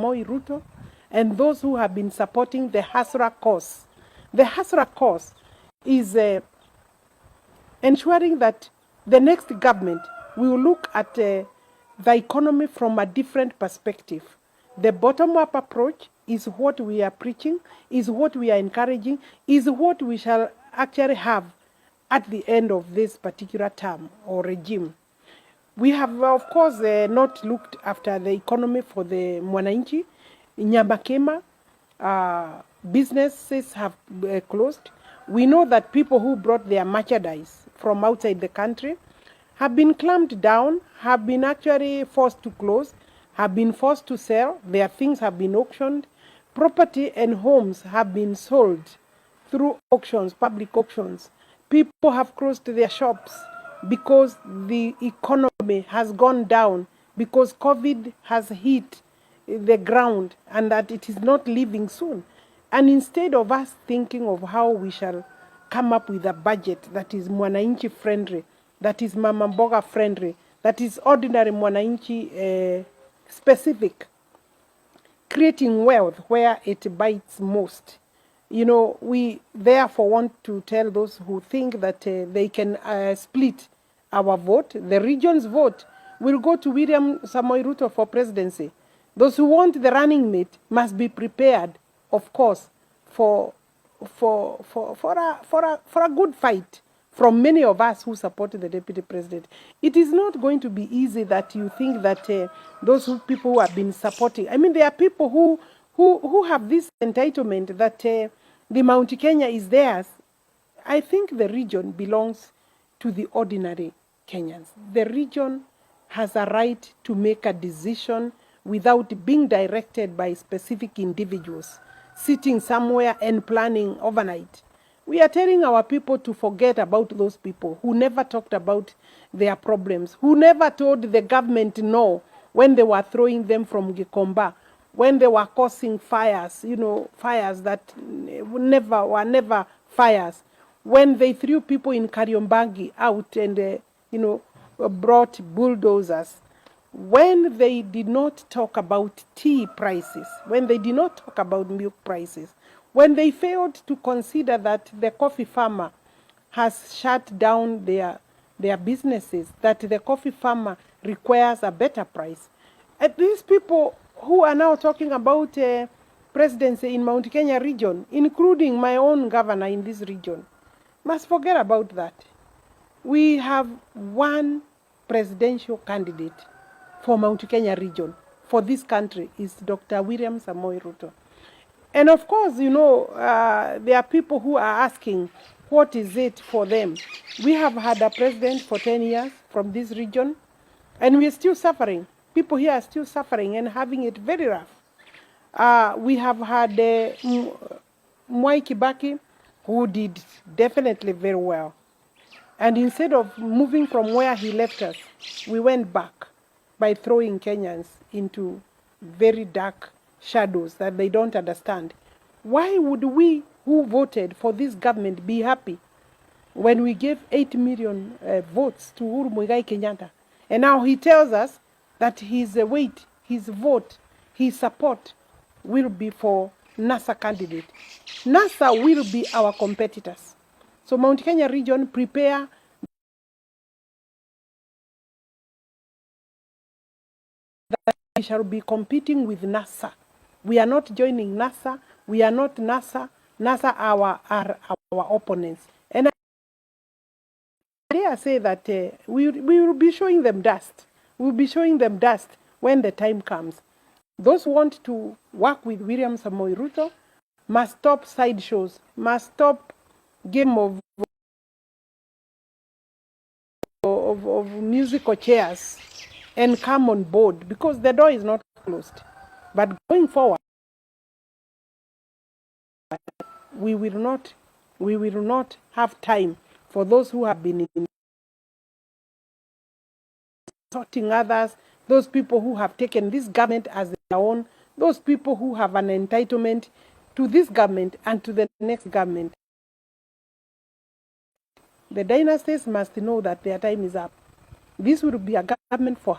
Samoei Ruto and those who have been supporting the Hasra cause. The Hasra cause is ensuring that the next government will look at the economy from a different perspective. The bottom-up approach is what we are preaching, is what we are encouraging, is what we shall actually have at the end of this particular term or regime. We have, of course, not looked after the economy for the mwananchi. Nyamakema, businesses have closed. We know that people who brought their merchandise from outside the country have been clamped down, have been actually forced to close, have been forced to sell. Their things have been auctioned. Property and homes have been sold through auctions, public auctions. People have closed their shops because the economy has gone down, because COVID has hit the ground and that it is not leaving soon. And instead of us thinking of how we shall come up with a budget that is mwananchi friendly, that is mama mboga friendly, that is ordinary mwananchi specific, creating wealth where it bites most. You know, we therefore want to tell those who think that they can split our vote. The region's vote will go to William Samoei Ruto for presidency. Those who want the running mate must be prepared, of course, for a good fight from many of us who support the deputy president. It is not going to be easy that you think that those people who have been supporting, I mean, there are people who have this entitlement that the Mount Kenya is theirs. I think the region belongs to the ordinary Kenyans. The region has a right to make a decision without being directed by specific individuals sitting somewhere and planning overnight. We are telling our people to forget about those people who never talked about their problems, who never told the government no when they were throwing them from Gikomba, when they were causing fires, you know, fires that were never fires, when they threw people in Kariobangi out and, you know, brought bulldozers, when they did not talk about tea prices, when they did not talk about milk prices, when they failed to consider that the coffee farmer has shut down their businesses, that the coffee farmer requires a better price. And these people who are now talking about presidency in Mount Kenya region, including my own governor in this region, must forget about that. We have one presidential candidate for Mount Kenya region, for this country, is Dr. William Samoei Ruto. And of course, you know, there are people who are asking, what is it for them? We have had a president for 10 years from this region, and we are still suffering. People here are still suffering and having it very rough. We have had Mwai Kibaki, who did definitely very well. And instead of moving from where he left us, we went back by throwing Kenyans into very dark shadows that they don't understand. Why would we who voted for this government be happy when we gave 8 million votes to Uhuru Kenyatta? And now he tells us that his weight, his vote, his support will be for NASA candidate. NASA will be our competitors. So Mount Kenya region, prepare. That we shall be competing with NASA. We are not joining NASA. We are not NASA. NASA are our opponents. And I dare say that we will be showing them dust. We will be showing them dust when the time comes. Those who want to work with William Samoei Ruto must stop sideshows, must stop game of musical chairs and come on board, because the door is not closed. But going forward, we will not have time for those who have been insulting others, those people who have taken this government as their own, those people who have an entitlement to this government and to the next government. The dynasties must know that their time is up. This will be a government for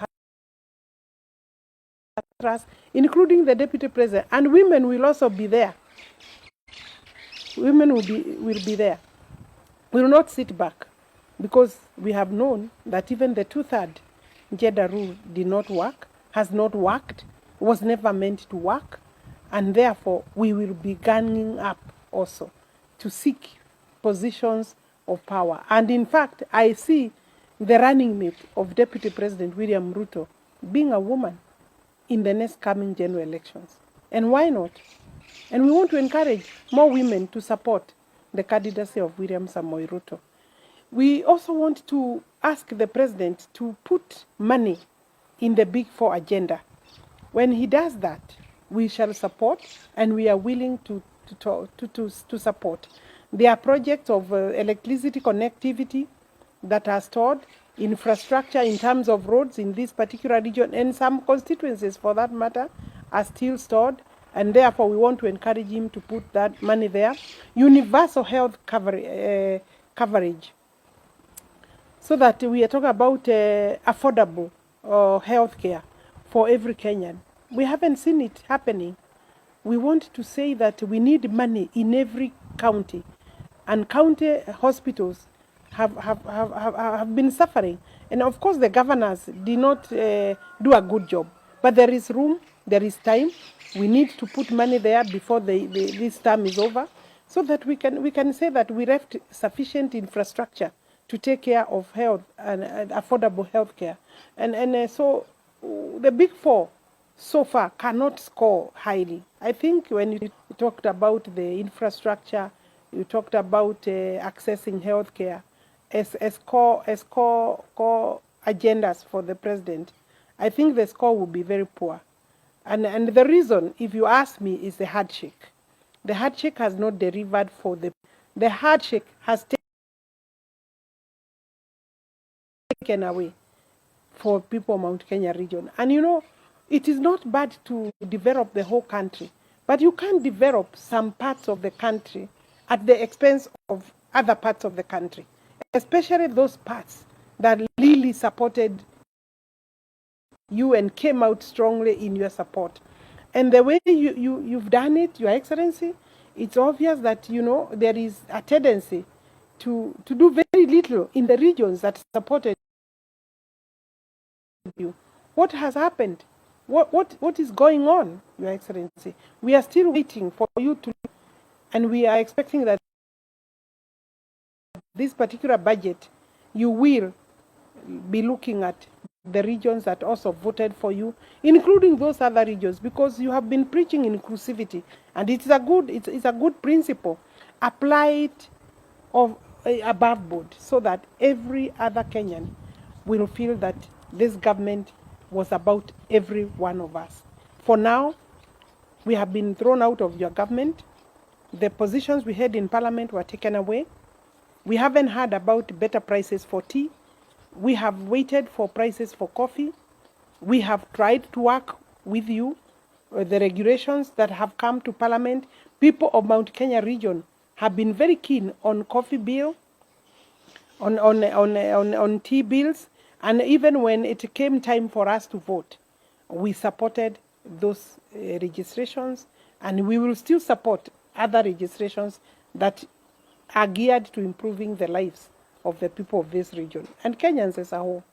us, including the deputy president, and women will also be there. Women will be there. We will not sit back, because we have known that even the 2/3 gender rule did not work, has not worked, was never meant to work, and therefore we will be ganging up also to seek positions of power. And in fact, I see the running mate of Deputy President William Ruto being a woman in the next coming general elections. And why not? And we want to encourage more women to support the candidacy of William Samoei Ruto. We also want to ask the president to put money in the Big Four agenda. When he does that, we shall support, and we are willing to support. There are projects of electricity connectivity that are stored, infrastructure in terms of roads in this particular region, and some constituencies for that matter are still stored, and therefore we want to encourage him to put that money there. Universal health coverage, so that we are talking about affordable health care for every Kenyan. We haven't seen it happening. We want to say that we need money in every county, and county hospitals have been suffering. And of course the governors did not do a good job, but there is room, there is time. We need to put money there before this term is over, so that we can say that we left sufficient infrastructure to take care of health and affordable health care. And so the Big Four so far cannot score highly. I think when you talked about the infrastructure, you talked about accessing health care as core agendas for the president, I think the score will be very poor. And the reason, if you ask me, is the handshake. The handshake has not delivered for the handshake has taken away for people of Mount Kenya region. And you know, it is not bad to develop the whole country, but you can't develop some parts of the country at the expense of other parts of the country, especially those parts that really supported you and came out strongly in your support. And the way you've done it, Your Excellency, it's obvious that, you know, there is a tendency to do very little in the regions that supported you. What has happened? What is going on, Your Excellency? We are still waiting for you to, and we are expecting that this particular budget, you will be looking at the regions that also voted for you, including those other regions, because you have been preaching inclusivity, and it's a good principle. Apply it above board, so that every other Kenyan will feel that this government was about every one of us. For now, we have been thrown out of your government. The positions we had in parliament were taken away. We haven't heard about better prices for tea. We have waited for prices for coffee. We have tried to work with you, the regulations that have come to parliament. People of Mount Kenya region have been very keen on coffee bill, on tea bills, and even when it came time for us to vote, we supported those registrations, and we will still support other registrations that are geared to improving the lives of the people of this region and Kenyans as a whole.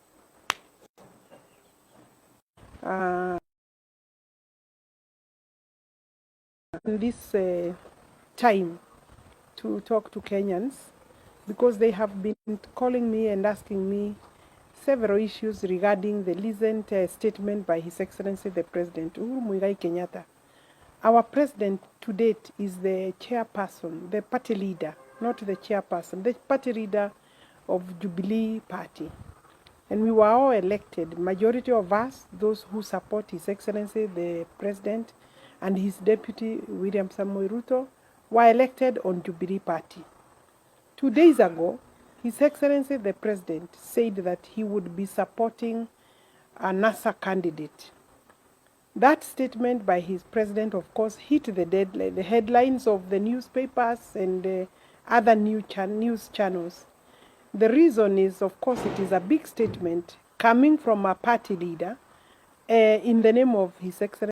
In this time to talk to Kenyans, because they have been calling me and asking me several issues regarding the recent statement by His Excellency the President Uhuru Kenyatta. Our president to date is the chairperson, the party leader, not the chairperson, the party leader of Jubilee Party. And we were all elected, majority of us, those who support His Excellency the President and his deputy William Samoei Ruto, were elected on Jubilee Party. 2 days ago, His Excellency the President said that he would be supporting a NASA candidate. That statement by his president, of course, hit the headlines of the newspapers and other news channels. The reason is, of course, it is a big statement coming from a party leader, in the name of His Excellency